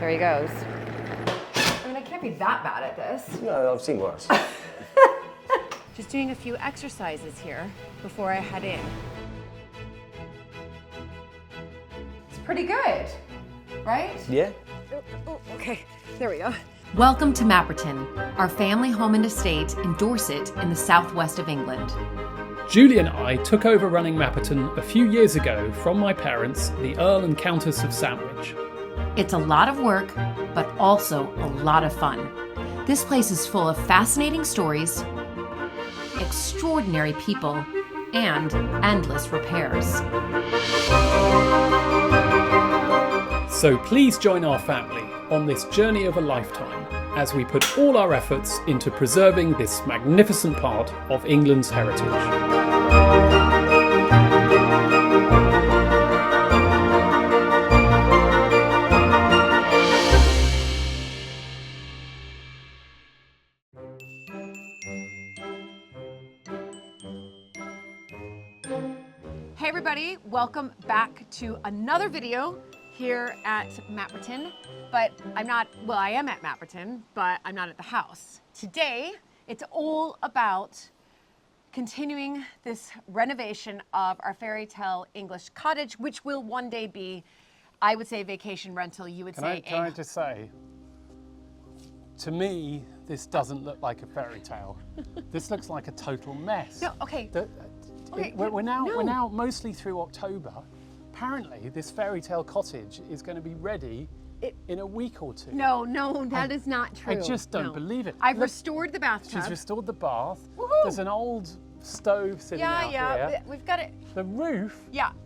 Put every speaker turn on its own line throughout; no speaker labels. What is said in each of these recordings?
Here he goes. I mean, I can't be that bad at this.
No, I've seen worse.
Just doing a few exercises here before I head in. It's pretty good, right?
Yeah?
Okay, there we go.
Welcome to Mapperton, our family home and estate in Dorset in the southwest of England.
Julie and I took over running Mapperton a few years ago from my parents, the Earl and Countess of Sandwich.
It's a lot of work, but also a lot of fun. This place is full of fascinating stories, extraordinary people, and endless repairs.
So please join our family on this journey of a lifetime as we put all our efforts into preserving this magnificent part of England's heritage.
Hey everybody, welcome back to another video here at Mapperton, but I am at Mapperton, but I'm not at the house. Today, it's all about continuing this renovation of our Fairytale English cottage, which will one day be, I would say, vacation rental. You would say.
Can I just say, to me, this doesn't look like a fairy tale. This looks like a total mess.
No, okay.
We're now mostly through October. Apparently, this Fairytale cottage is going to be ready in a week or two.
No, that is not true.
I just don't believe it.
I've restored the bathtub.
She's restored the bath.
Woohoo!
There's an old stove sitting out here.
We've got it.
The roof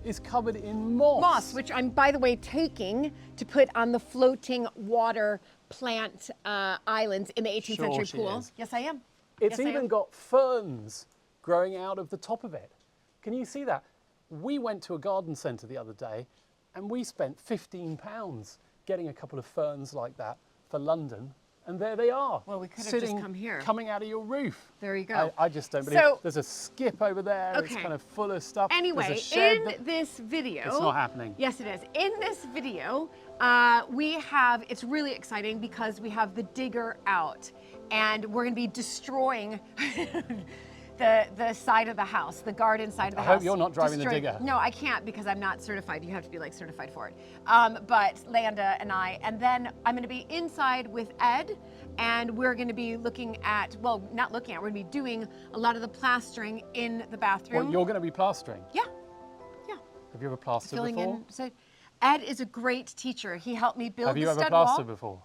is covered in
Moss, which I'm, by the way, taking to put on the floating water plant islands in the 18th century pool.
Is.
Yes, I am.
It's even got ferns growing out of the top of it. Can you see that? We went to a garden centre the other day and we spent £15 getting a couple of ferns like that for London, and there they are.
Well, we could have just come here.
Coming out of your roof.
There you go.
I just don't believe it. There's a skip over there.
Okay.
It's kind of full of stuff.
Anyway, in this video...
It's not happening.
Yes, it is. In this video, it's really exciting because we have the digger out and we're going to be destroying the side of the house, the garden side of the house.
I hope you're not driving the digger.
No, I can't because I'm not certified. You have to be like certified for it. But Landa and I, and then I'm going to be inside with Ed, and we're going to be looking at, well, not looking at, we're going to be doing a lot of the plastering in the bathroom.
Well, you're going to be plastering?
Yeah.
Have you ever plastered
Filling
before?
in. So Ed is a great teacher. He helped me build the stud wall.
Have you ever plastered before?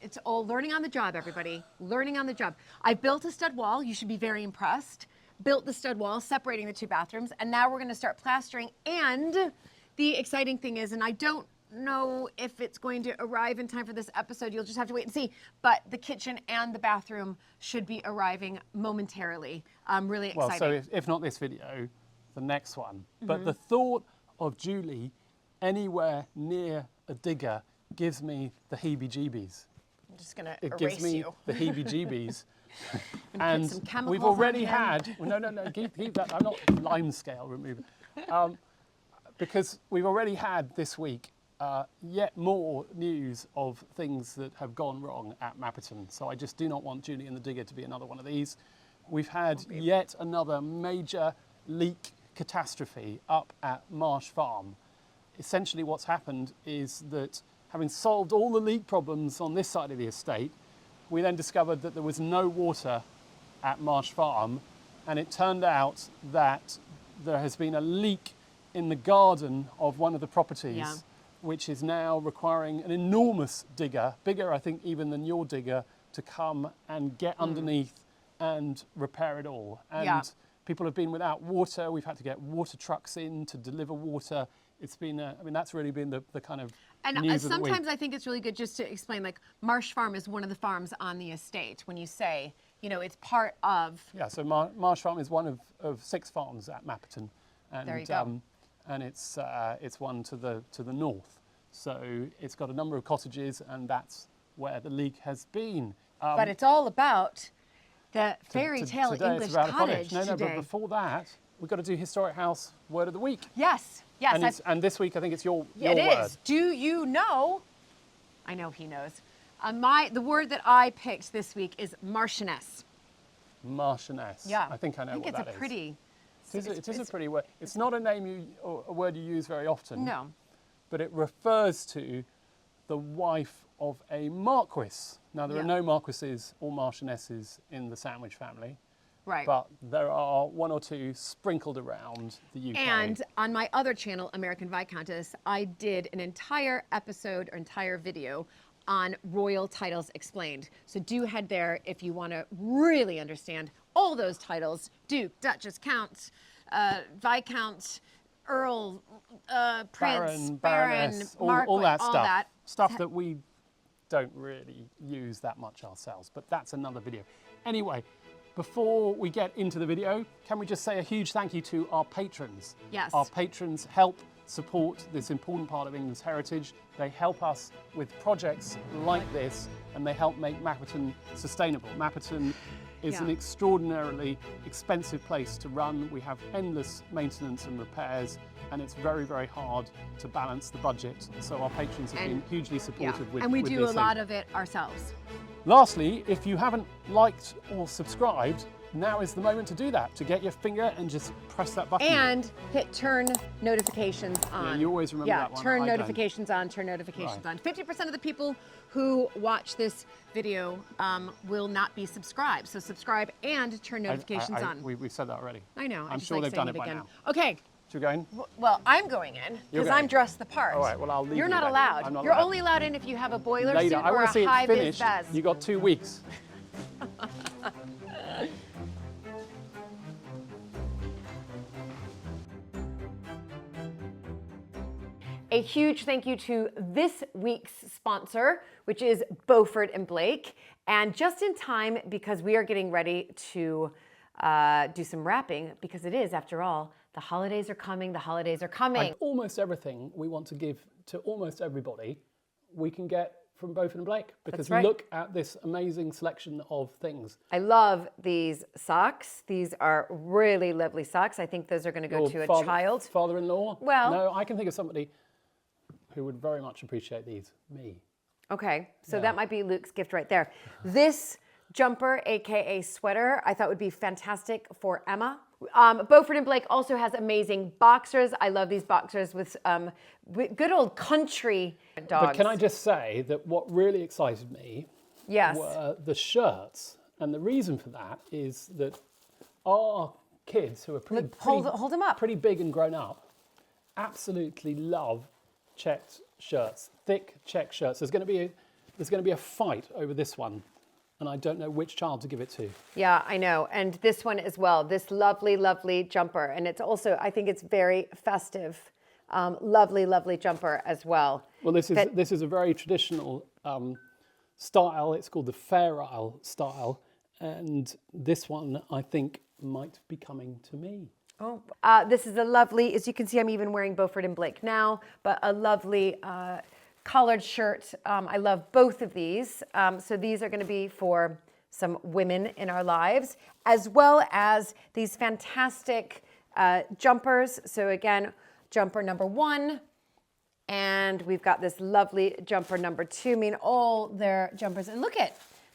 It's all learning on the job, everybody. Learning on the job. I built a stud wall. You should be very impressed. Built the stud wall, separating the two bathrooms, and now we're going to start plastering. And the exciting thing is, and I don't know if it's going to arrive in time for this episode, you'll just have to wait and see, but the kitchen and the bathroom should be arriving momentarily. Really exciting.
Well, so if not this video, the next one. But the thought of Julie anywhere near a digger gives me the heebie-jeebies.
I'm just going to erase you.
It gives me the heebie-jeebies.
And put some
we've already had, no, keep that, I'm not lime scale remover. Because we've already had this week yet more news of things that have gone wrong at Mapperton. So I just do not want Julie and the digger to be another one of these. We've had yet another major leak catastrophe up at Marsh Farm. Essentially what's happened is that having solved all the leak problems on this side of the estate, we then discovered that there was no water at Marsh Farm, and it turned out that there has been a leak in the garden of one of the properties, which is now requiring an enormous digger, bigger I think even than your digger, to come and get underneath and repair it all. And people have been without water. We've had to get water trucks in to deliver water. It's been, I mean, that's really been the kind of news of the week.
Sometimes I think it's really good just to explain, like, Marsh Farm is one of the farms on the estate. When you say, you know, it's part of...
Yeah, so Marsh Farm is one of 6 farms at Mapperton. And,
there you go.
And it's one to the north. So it's got a number of cottages, and that's where the leak has been.
But it's all about the Fairytale English cottage
today. No, but before that, we've got to do Historic House Word of the Week.
Yes.
And this week, I think it's your word.
It is. Do you know I know he knows. The word that I picked this week is Marchioness.
Marchioness.
Yeah.
I think I know what that is.
It's a pretty.
It is a pretty word. It's not a name or a word you use very often.
No.
But it refers to the wife of a marquis. Now, there are no marquises or marchionesses in the Sandwich family.
Right.
But there are one or two sprinkled around the UK.
And on my other channel, American Viscountess, I did an entire episode or entire video on royal titles explained. So do head there if you want to really understand all those titles: Duke, Duchess, Count, Viscount, Earl, Prince, Baron, Marquis,
all that stuff.
That.
Stuff that we don't really use that much ourselves, but that's another video. Anyway, before we get into the video, can we just say a huge thank you to our patrons?
Yes.
Our patrons help support this important part of England's heritage. They help us with projects like this, and they help make Mapperton sustainable. Mapperton is an extraordinarily expensive place to run. We have endless maintenance and repairs, and it's very, very hard to balance the budget. So our patrons have been hugely supportive with
And we
with
do a
these
lot
things.
of it ourselves.
Lastly, if you haven't liked or subscribed, now is the moment to do that, to get your finger and just press that button.
And hit turn notifications on.
Yeah, you always remember that one.
Turn
I don't.
notifications on, turn notifications
Right.
on. 50% of the people who watch this video will not be subscribed. So subscribe and turn notifications on.
We've said that already.
I know.
I'm sure they've done it by
again.
now.
Okay.
Should we go in?
Well, I'm going in
You're
because
going.
I'm dressed the part.
All right, well, I'll leave
You're
you
not
then.
allowed.
I'm not
You're
allowed.
only allowed in if you have a boiler
Later,
suit
I
or
want
a
to see it
high-vis
finished.
vest.
You got 2 weeks.
A huge thank you to this week's sponsor, which is Beaufort and Blake. And just in time, because we are getting ready to do some wrapping, because it is, after all, the holidays are coming, the holidays are coming.
And almost everything we want to give to almost everybody, we can get from Beaufort and Blake. Because
right.
look at this amazing selection of things.
I love these socks. These are really lovely socks. I think those are going to go to a child.
Father-in-law?
Well-
No, I can think of somebody who would very much appreciate these. Me.
Okay, so that might be Luke's gift right there. This jumper, AKA sweater, I thought would be fantastic for Emma. Beaufort and Blake also has amazing boxers. I love these boxers with good old country dogs.
But can I just say that what really excited me
Yes.
were the shirts. And the reason for that is that our kids, who are
Hold them up.
pretty big and grown up, absolutely love checked shirts, thick checked shirts. There's going to be a fight over this one, and I don't know which child to give it to.
Yeah, I know. And this one as well, this lovely, lovely jumper. And it's also, I think it's very festive. Lovely, lovely jumper as well.
Well, this is a very traditional style. It's called the Fairytale style, and this one I think might be coming to me.
Oh, this is a lovely, as you can see, I'm even wearing Beaufort and Blake now, but a lovely collared shirt. I love both of these. So these are going to be for some women in our lives, as well as these fantastic jumpers. So again, jumper number 1, and we've got this lovely jumper number 2. I mean, all their jumpers. And look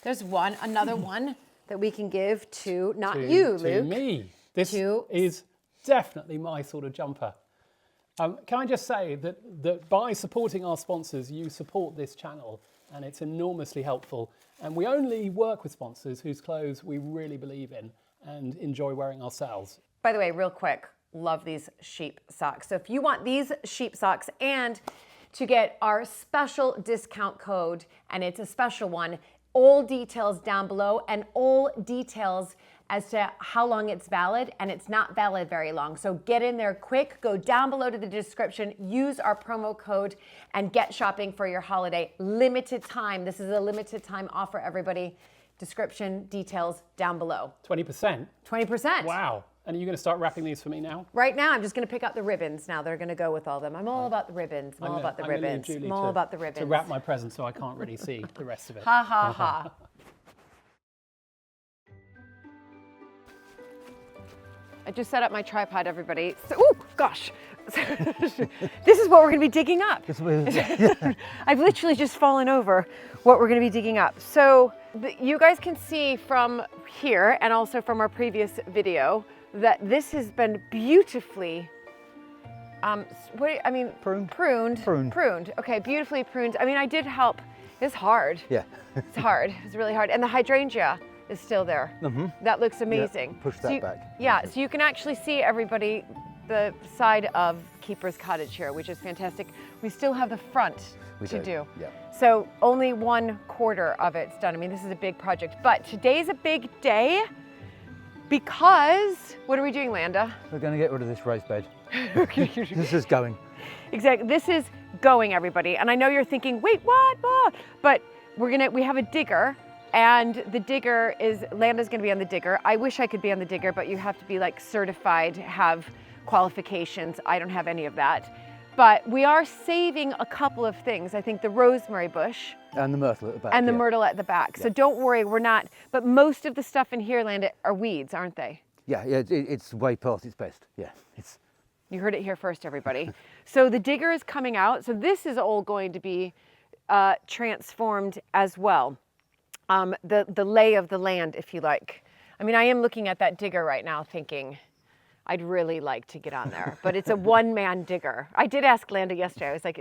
there's another one that we can give to, not you, Luke.
To me. This is definitely my sort of jumper. Can I just say that by supporting our sponsors, you support this channel, and it's enormously helpful. And we only work with sponsors whose clothes we really believe in and enjoy wearing ourselves.
By the way, real quick, love these sheep socks. So if you want these sheep socks and to get our special discount code, and it's a special one, all details down below and all details as to how long it's valid, and it's not valid very long. So get in there quick, go down below to the description, use our promo code, and get shopping for your holiday. Limited time. This is a limited time offer, everybody. Description, details down below.
20%?
20%.
Wow. And are you going to start wrapping these for me now?
Right now, I'm just going to pick out the ribbons now. They're going to go with all of them. I'm all about the ribbons. I'm all about the ribbons. I'm all about the ribbons.
To wrap my present so I can't really see the rest of it.
Ha, ha, ha. I just set up my tripod, everybody. So, ooh, gosh. This is what we're going to be digging up. I've literally just fallen over what we're going to be digging up. So you guys can see from here and also from our previous video that this has been beautifully pruned. Okay, beautifully pruned. I mean, I did help. It's hard.
Yeah.
It's hard. It's really hard. And the hydrangea is still there. That looks amazing.
Yeah, push that back.
Yeah, so you can actually see everybody, the side of Keeper's Cottage here, which is fantastic. We still have the front to do.
Yeah.
So only 1/4 of it's done. I mean, this is a big project, but today's a big day because, what are we doing, Landa?
We're going to get rid of this raised bed. This is going.
Exactly, this is going, everybody. And I know you're thinking, wait, what? But we have a digger, and the digger is, Landa's gonna be on the digger. I wish I could be on the digger, but you have to be like certified, have qualifications. I don't have any of that. But we are saving a couple of things. I think the rosemary bush.
And the myrtle at the back.
And the myrtle at the back. So don't worry, we're not, but most of the stuff in here, Landa, are weeds, aren't they?
Yeah, it's way past its best. Yeah,
You heard it here first, everybody. So the digger is coming out. So this is all going to be transformed as well. The lay of the land, if you like. I mean, I am looking at that digger right now thinking, I'd really like to get on there, but it's a one-man digger. I did ask Landa yesterday. I was like,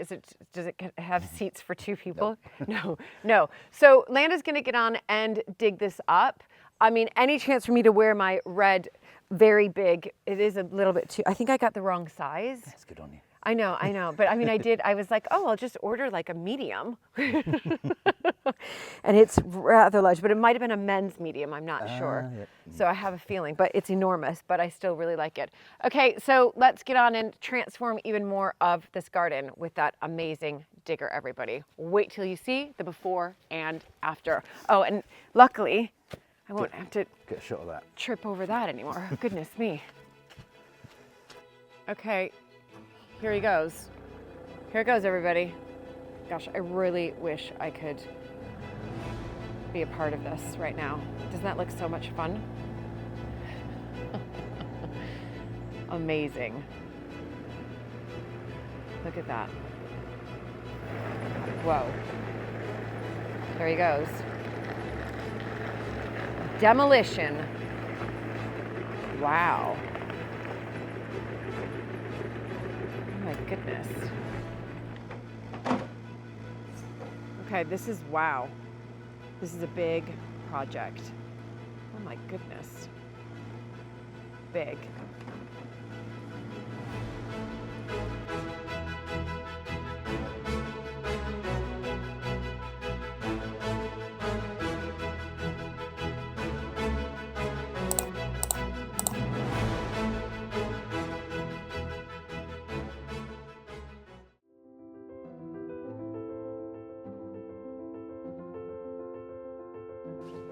does it have seats for 2 people? No. So Landa's gonna get on and dig this up. I mean, any chance for me to wear my red, very big, it is a little bit too, I think I got the wrong size.
That's good on you.
I know. But I mean, I was like, oh, I'll just order like a medium. And it's rather large, but it might've been a men's medium, I'm not sure.
Yeah.
So I have a feeling, but it's enormous, but I still really like it. Okay, so let's get on and transform even more of this garden with that amazing digger, everybody. Wait till you see the before and after. Oh, and luckily, I won't have to
get a shot of that.
Trip over that anymore. Goodness me. Okay. Here he goes. Here it goes, everybody. Gosh, I really wish I could be a part of this right now. Doesn't that look so much fun? Amazing. Look at that. Whoa. There he goes. Demolition. Wow. Oh my goodness. Okay, this is, wow. This is a big project. Oh my goodness. Big.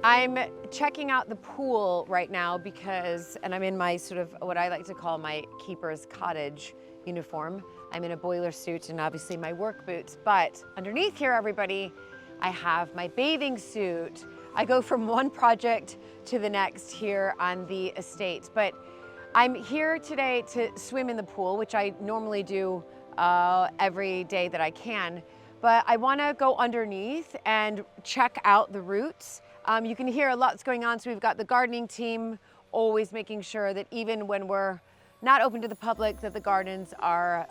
I'm checking out the pool right now because, and I'm in my sort of what I like to call my Keeper's Cottage uniform. I'm in a boiler suit and obviously my work boots, but underneath here, everybody, I have my bathing suit. I go from one project to the next here on the estate, but I'm here today to swim in the pool, which I normally do every day that I can, but I wanna go underneath and check out the roots. You can hear a lot's going on, so we've got the gardening team always making sure that even when we're not open to the public, that the gardens are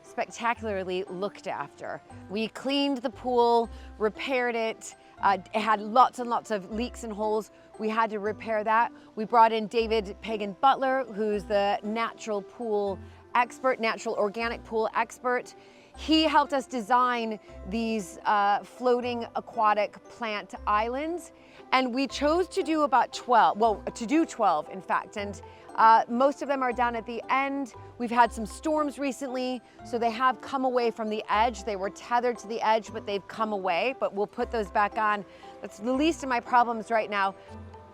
spectacularly looked after. We cleaned the pool, repaired it. It had lots and lots of leaks and holes. We had to repair that. We brought in David Pagan Butler, who's the natural pool expert, natural organic pool expert. He helped us design these floating aquatic plant islands. And we chose to do about 12, well, to do 12 in fact. And most of them are down at the end. We've had some storms recently, so they have come away from the edge. They were tethered to the edge, but they've come away, but we'll put those back on. That's the least of my problems right now.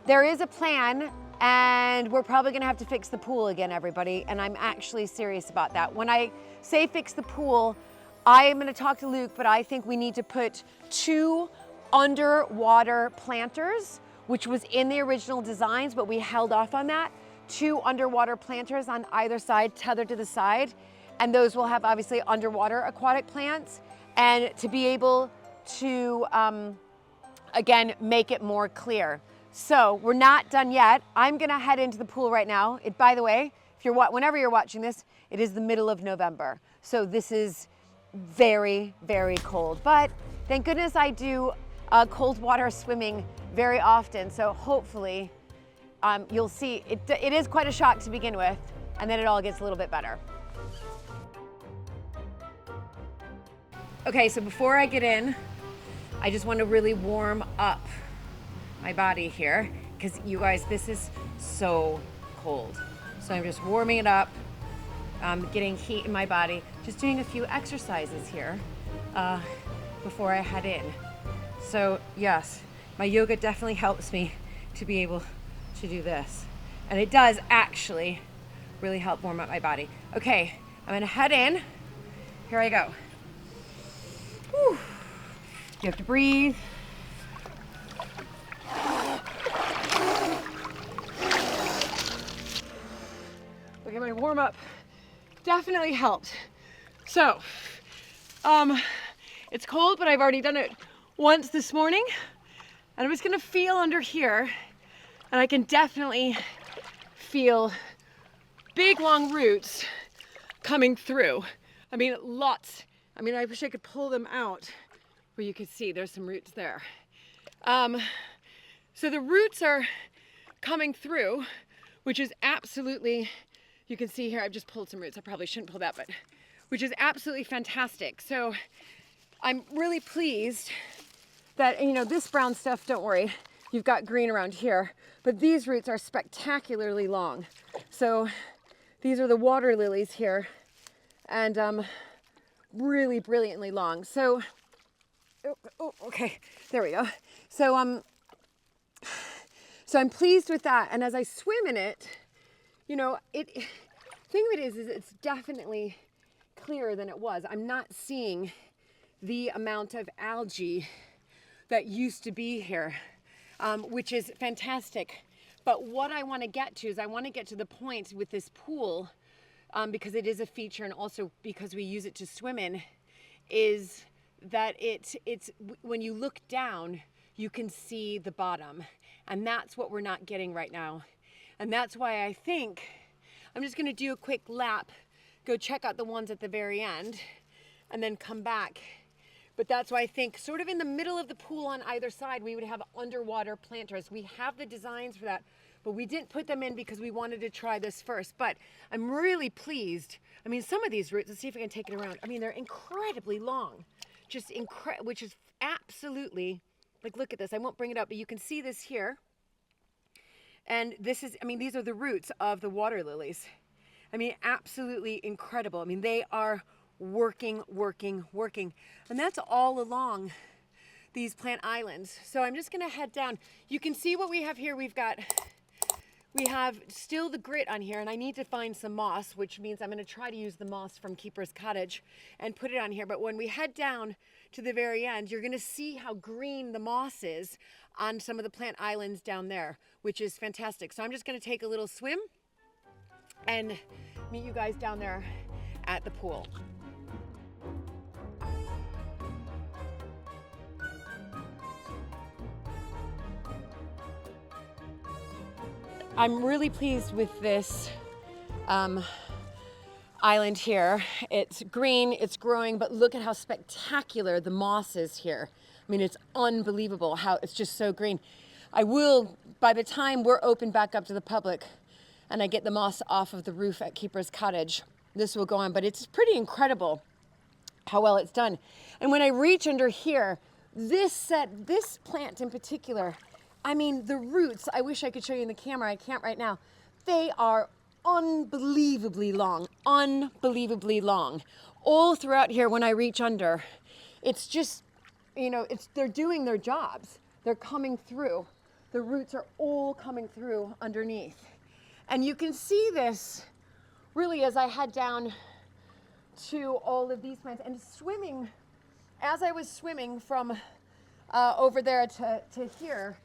There is a plan, and we're probably gonna have to fix the pool again, everybody, and I'm actually serious about that. When I say fix the pool, I am gonna talk to Luke, but I think we need to put 2 underwater planters, which was in the original designs, but we held off on that, 2 underwater planters on either side, tethered to the side, and those will have obviously underwater aquatic plants, and to be able to, again, make it more clear. So we're not done yet. I'm gonna head into the pool right now. By the way, whenever you're watching this, it is the middle of November. So this is very, very cold. But thank goodness I do cold water swimming very often. So hopefully you'll see, it is quite a shock to begin with, and then it all gets a little bit better. Okay, so before I get in, I just want to really warm up my body here, because you guys, this is so cold. So I'm just warming it up, getting heat in my body, just doing a few exercises here before I head in. So yes, my yoga definitely helps me to be able to do this. And it does actually really help warm up my body. Okay, I'm gonna head in. Here I go. Whew. You have to breathe. Okay, my warm up definitely helped. So, it's cold, but I've already done it once this morning. And I'm just gonna feel under here, and I can definitely feel big, long roots coming through. I mean, lots. I mean, I wish I could pull them out where you could see there's some roots there. So the roots are coming through, which is absolutely, you can see here, I've just pulled some roots. I probably shouldn't pull that, but which is absolutely fantastic. So I'm really pleased that, you know, this brown stuff, don't worry, you've got green around here, but these roots are spectacularly long. So these are the water lilies here, and really brilliantly long. So, okay, there we go. So I'm pleased with that. And as I swim in it, you know, thing of it is it's definitely clearer than it was. I'm not seeing the amount of algae that used to be here, which is fantastic. But what I want to get to is I want to get to the point with this pool, because it is a feature and also because we use it to swim in, is that it's when you look down, you can see the bottom. And that's what we're not getting right now. And that's why I think I'm just gonna do a quick lap, go check out the ones at the very end, and then come back. But that's why I think sort of in the middle of the pool on either side, we would have underwater planters. We have the designs for that, but we didn't put them in because we wanted to try this first. But I'm really pleased. I mean, some of these roots, let's see if I can take it around. I mean, they're incredibly long, just which is absolutely, like, look at this. I won't bring it up, but you can see this here. And this is, I mean, these are the roots of the water lilies. I mean, absolutely incredible. I mean, they are working. And that's all along these plant islands. So I'm just gonna head down. You can see what we have here. We have still the grit on here, and I need to find some moss, which means I'm gonna try to use the moss from Keeper's Cottage and put it on here. But when we head down to the very end, you're gonna see how green the moss is on some of the plant islands down there, which is fantastic. So I'm just gonna take a little swim and meet you guys down there at the pool. I'm really pleased with this island here. It's green, it's growing, but look at how spectacular the moss is here. I mean, it's unbelievable how it's just so green. I will, by the time we're open back up to the public and I get the moss off of the roof at Keeper's Cottage, this will go on, but it's pretty incredible how well it's done. And when I reach under here, this plant in particular, I mean, the roots, I wish I could show you in the camera, I can't right now. They are unbelievably long, all throughout here when I reach under. It's just, you know, they're doing their jobs. They're coming through. The roots are all coming through underneath. And you can see this really as I head down to all of these plants and swimming. As I was swimming from over there to here,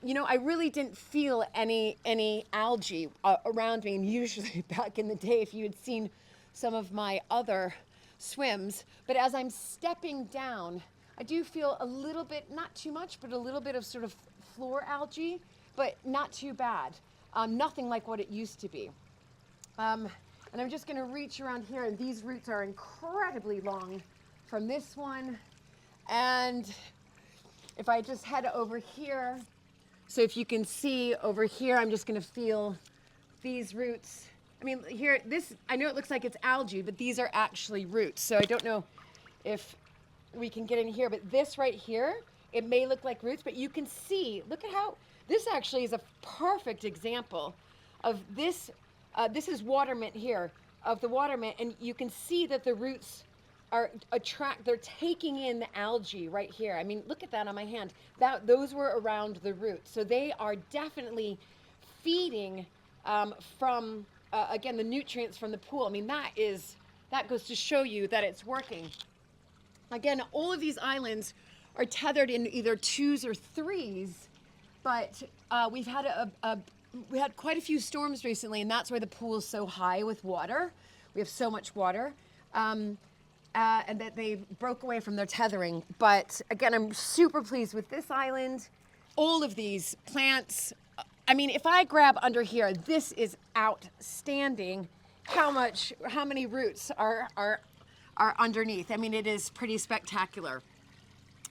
you know, I really didn't feel any algae around me. And usually back in the day, if you had seen some of my other swims, but as I'm stepping down, I do feel a little bit, not too much, but a little bit of sort of floor algae, but not too bad. Nothing like what it used to be. And I'm just gonna reach around here, and these roots are incredibly long from this one. And if I just head over here, so if you can see over here, I'm just gonna feel these roots. I mean, here, this, I know it looks like it's algae, but these are actually roots. So I don't know if we can get in here, but this right here, it may look like roots, but you can see, look at how, this actually is a perfect example of this. This is water mint here, of the water mint, and you can see that the roots are they're taking in the algae right here. I mean, look at that on my hand. Those were around the roots. So they are definitely feeding from, again, the nutrients from the pool. I mean, that goes to show you that it's working. Again, all of these islands are tethered in either 2s or 3s, but we've had we had quite a few storms recently, and that's why the pool is so high with water. We have so much water, and that they broke away from their tethering. But again, I'm super pleased with this island. All of these plants, I mean, if I grab under here, this is outstanding. How many roots are underneath? I mean, it is pretty spectacular.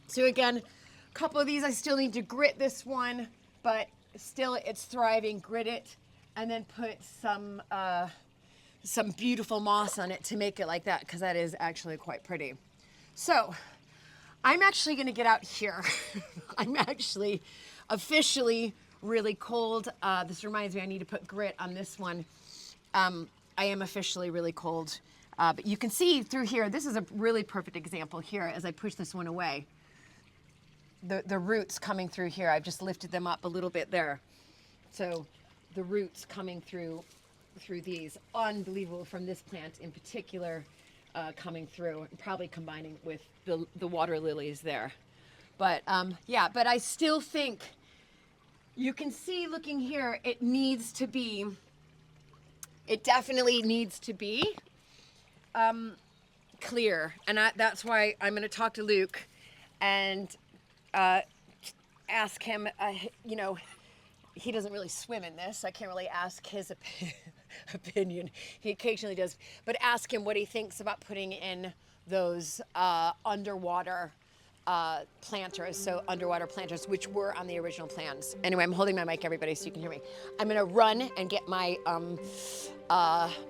So again, a couple of these, I still need to grit this one, but still it's thriving. Grit it, and then put some beautiful moss on it to make it like that, because that is actually quite pretty. So I'm actually gonna get out here. I'm actually officially really cold. This reminds me, I need to put grit on this one. I am officially really cold. But you can see through here, this is a really perfect example here as I push this one away. The roots coming through here, I've just lifted them up a little bit there. So the roots coming through these, unbelievable from this plant in particular, coming through, and probably combining with the water lilies there. But yeah, but I still think you can see looking here, it definitely needs to be clear. And that's why I'm gonna talk to Luke and ask him, you know, he doesn't really swim in this. I can't really ask his opinion. He occasionally does, but ask him what he thinks about putting in those underwater planters, so underwater planters, which were on the original plans. Anyway, I'm holding my mic, everybody, so you can hear me. I'm gonna run and get my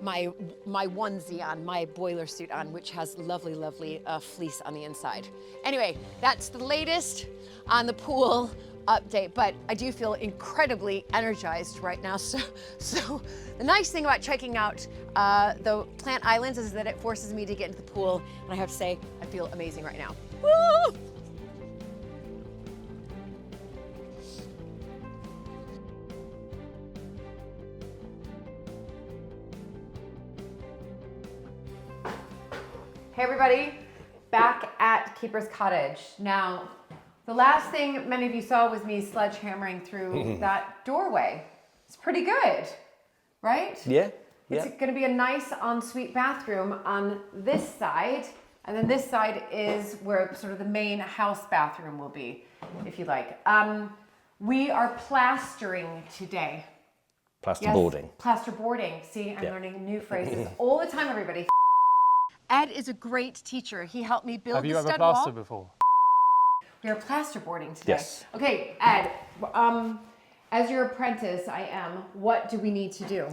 my onesie on, my boiler suit on, which has lovely fleece on the inside. Anyway, that's the latest on the pool update, but I do feel incredibly energized right now. So the nice thing about checking out the plant islands is that it forces me to get into the pool, and I have to say, I feel amazing right now. Woo! Hey everybody, back at Keeper's Cottage. Now, the last thing many of you saw was me sledgehammering through that doorway. It's pretty good, right?
Yeah.
It's going to be a nice ensuite bathroom on this side, and then this side is where sort of the main house bathroom will be, if you like. We are plastering today.
Plasterboarding.
Yes, plasterboarding. See, I'm learning new phrases all the time, everybody. Ed is a great teacher. He helped me build the stud wall.
Have you ever plastered before?
We are plasterboarding today.
Yes.
Okay, Ed, as your apprentice, I am, what do we need to do?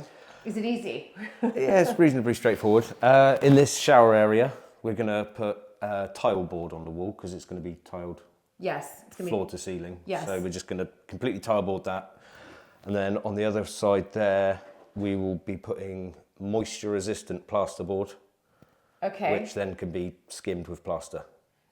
Is it easy?
Yeah, it's reasonably straightforward. In this shower area, we're going to put a tile board on the wall because it's going to be tiled
Yes. It's gonna
floor to ceiling.
Yes.
So we're just going to completely tile board that. And then on the other side there, we will be putting moisture resistant plasterboard.
Okay.
Which then can be skimmed with plaster.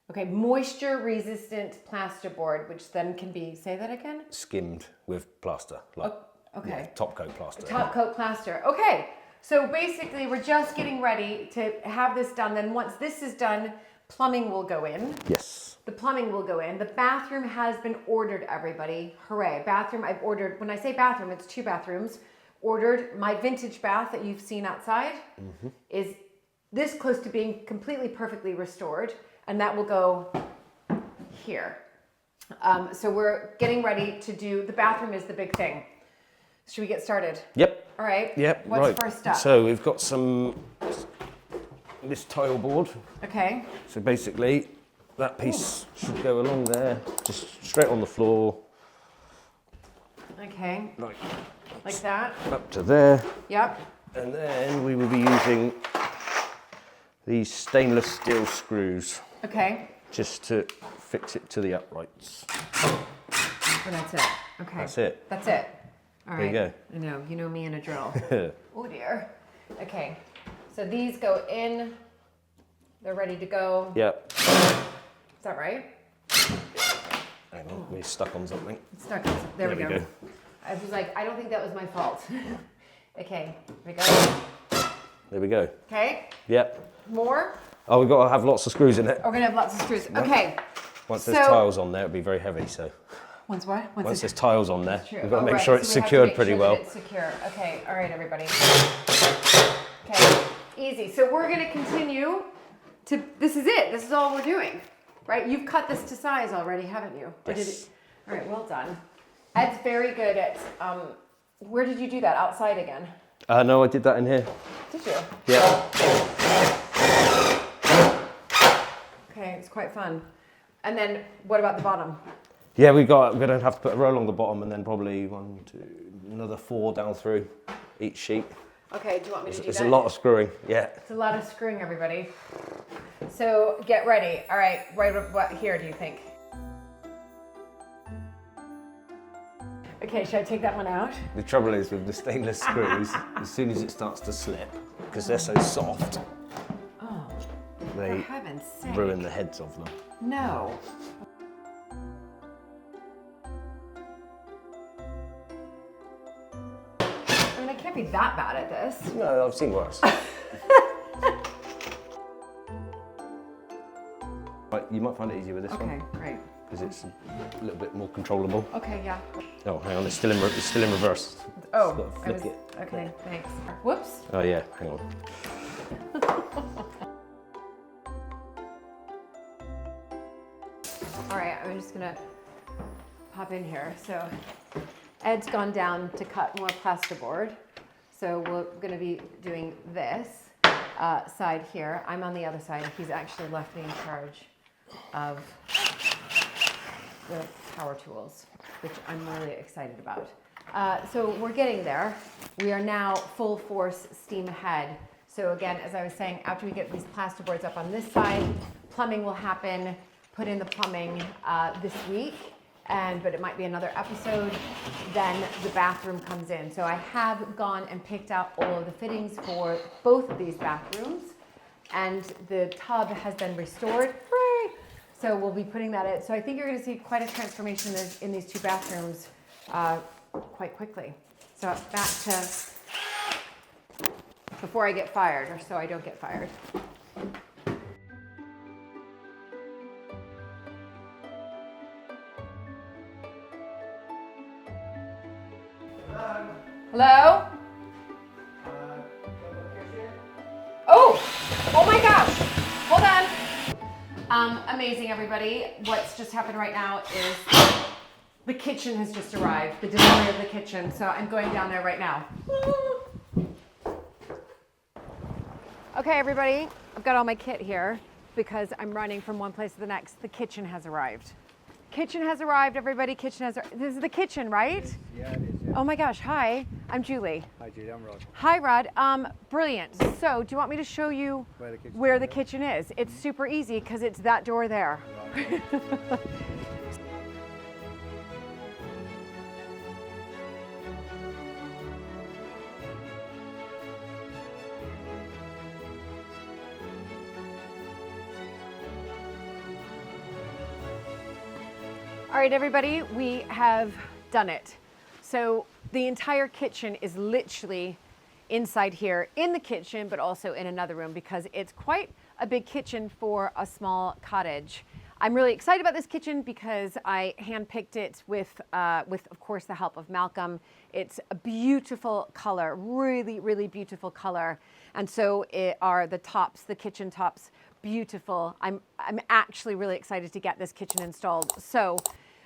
Okay, moisture resistant plasterboard, which then can be, say that again?
Skimmed with plaster. Like,
okay.
Yeah, top coat plaster.
Top coat plaster. Okay, so basically we're just getting ready to have this done. Then once this is done, plumbing will go in.
Yes.
The plumbing will go in. The bathroom has been ordered, everybody. Hooray. Bathroom, I've ordered, when I say bathroom, it's 2 bathrooms. Ordered. My vintage bath that you've seen outside is this close to being completely perfectly restored. And that will go here. So we're getting ready to do, the bathroom is the big thing. Should we get started?
Yep.
All right.
Yep.
What's
right.
first up?
So we've got this tile board.
Okay.
So basically, that piece should go along there, just straight on the floor.
Okay.
Like
that?
Up to there.
Yep.
And then we will be using these stainless steel screws
Okay.
just to fix it to the uprights.
And that's it. Okay.
That's it.
That's it. All right.
There you
I know. You know me in a drill. Oh dear. Okay. So these go in. They're ready to go.
Yep.
Is that right?
Hang on, we're stuck on something.
It's stuck. There we go. I was like, I don't think that was my fault. Okay. Here we go.
There we go.
Okay.
Yep.
More.
Oh, we've got to have lots of screws in it.
We're gonna have lots of screws. Okay.
Once there's tiles on there, it'll be very heavy. So
Once what?
once there's tiles on there,
True.
we've got to make
right.
sure it's
So we have to
secured
make
pretty
sure
well.
that it's secure. Okay. All right, everybody. Okay. Easy. So we're gonna continue to. This is it. This is all we're doing, right? You've cut this to size already, haven't you? Or did
Yes.
it? All right. Well done. Ed's very good at. Where did you do that? Outside again?
No, I did that in here.
Did you?
Yeah.
Okay. It's quite fun. And then what about the bottom?
Yeah, we're going to have to put a row along the bottom and then probably another 4 down through each sheet.
Okay. Do you want me to do that?
It's a lot of screwing. Yeah.
It's a lot of screwing, everybody. So get ready. All right, what here do you think? Okay, should I take that one out?
The trouble is with the stainless screws, as soon as it starts to slip, because they're so soft,
Oh,
they
for heaven's sake.
ruin the heads of them.
No. I mean, I can't be that bad at this.
No, I've seen worse. But you might find it easier with this
Okay,
one,
great.
because it's a little bit more controllable.
Okay, yeah.
Oh, hang on, it's still in reverse.
Oh,
Just gotta flick it.
okay, thanks. Whoops.
Oh yeah, hang on.
All right, I'm just gonna pop in here. So Ed's gone down to cut more plasterboard. So we're gonna be doing this side here. I'm on the other side. He's actually left me in charge of the power tools, which I'm really excited about. So we're getting there. We are now full force steam ahead. So again, as I was saying, after we get these plasterboards up on this side, plumbing will happen, put in the plumbing this week, but it might be another episode. Then the bathroom comes in. So I have gone and picked out all of the fittings for both of these bathrooms, and the tub has been restored. Hooray! So we'll be putting that in. So I think you're going to see quite a transformation in these 2 bathrooms quite quickly. So back to before I get fired, or so I don't get fired. Hello? Oh my gosh, hold on. Amazing, everybody. What's just happened right now is the kitchen has just arrived, the delivery of the kitchen. So I'm going down there right now. Okay, everybody, I've got all my kit here because I'm running from one place to the next. The kitchen has arrived. Kitchen has arrived, everybody. Kitchen has arrived. This is the kitchen, right?
Yeah, it is. Yeah.
Oh my gosh, hi, I'm Julie.
Hi, Judy. I'm Rod.
Hi, Rod. Brilliant. So, do you want me to show you where the kitchen is? It's super easy because it's that door there. All right, everybody, we have done it. So the entire kitchen is literally inside here in the kitchen, but also in another room because it's quite a big kitchen for a small cottage. I'm really excited about this kitchen because I handpicked it with of course, the help of Malcolm. It's a beautiful color, really, really beautiful color. And so are the tops, the kitchen tops, beautiful. I'm actually really excited to get this kitchen installed. So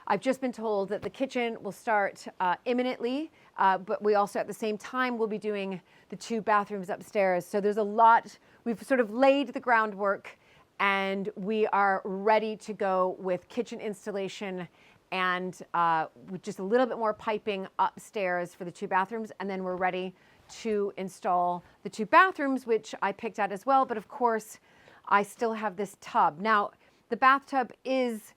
I've just been told that the kitchen will start imminently, but we also at the same time will be doing the 2 bathrooms upstairs. So there's a lot, we've sort of laid the groundwork and we are ready to go with kitchen installation and with just a little bit more piping upstairs for the 2 bathrooms. And then we're ready to install the 2 bathrooms, which I picked out as well. But of course, I still have this tub. Now, the bathtub is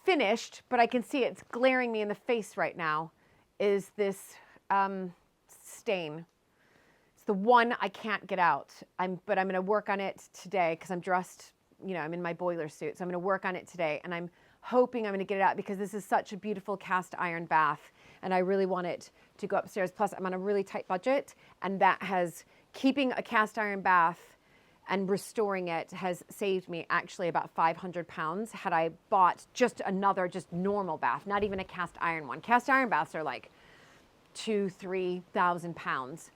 finished, but I can see it's glaring me in the face right now, is this stain. It's the one I can't get out. But I'm gonna work on it today because I'm dressed, you know, I'm in my boiler suit. So I'm gonna work on it today and I'm hoping I'm gonna get it out because this is such a beautiful cast iron bath and I really want it to go upstairs. Plus I'm on a really tight budget and that has, keeping a cast iron bath and restoring it has saved me actually about 500 pounds had I bought just another, just normal bath, not even a cast iron one. Cast iron baths are like 2,000–3,000 pounds.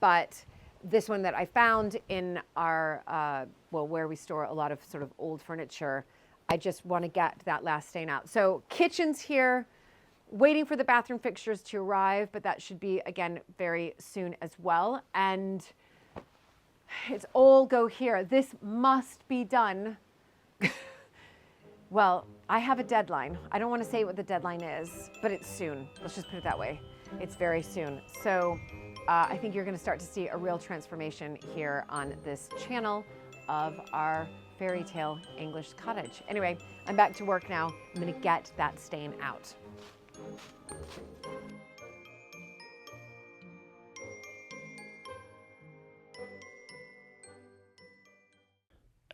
But this one that I found in our, well, where we store a lot of sort of old furniture, I just want to get that last stain out. So kitchen's here, waiting for the bathroom fixtures to arrive, but that should be, again, very soon as well. And it's all go here. This must be done. Well, I have a deadline. I don't want to say what the deadline is, but it's soon. Let's just put it that way. It's very soon. So I think you're going to start to see a real transformation here on this channel of our Fairytale English cottage. Anyway, I'm back to work now. I'm going to get that stain out.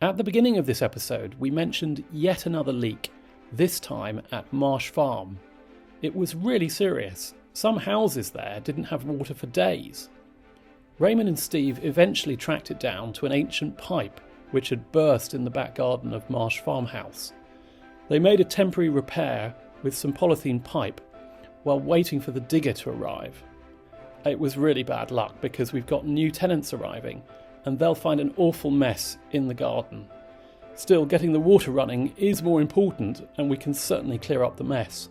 At the beginning of this episode, we mentioned yet another leak, this time at Marsh Farm. It was really serious. Some houses there didn't have water for days. Raymond and Steve eventually tracked it down to an ancient pipe which had burst in the back garden of Marsh Farmhouse. They made a temporary repair with some polythene pipe while waiting for the digger to arrive. It was really bad luck because we've got new tenants arriving and they'll find an awful mess in the garden. Still, getting the water running is more important and we can certainly clear up the mess.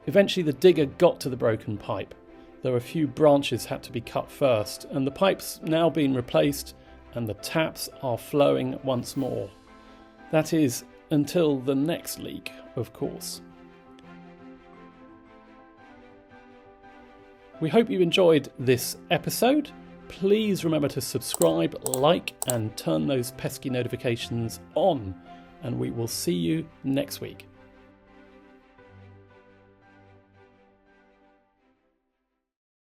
Eventually the digger got to the broken pipe, though a few branches had to be cut first, and the pipe's now been replaced and the taps are flowing once more. That is, until the next leak, of course. We hope you enjoyed this episode. Please remember to subscribe, like, and turn those pesky notifications on, and we will see you next week.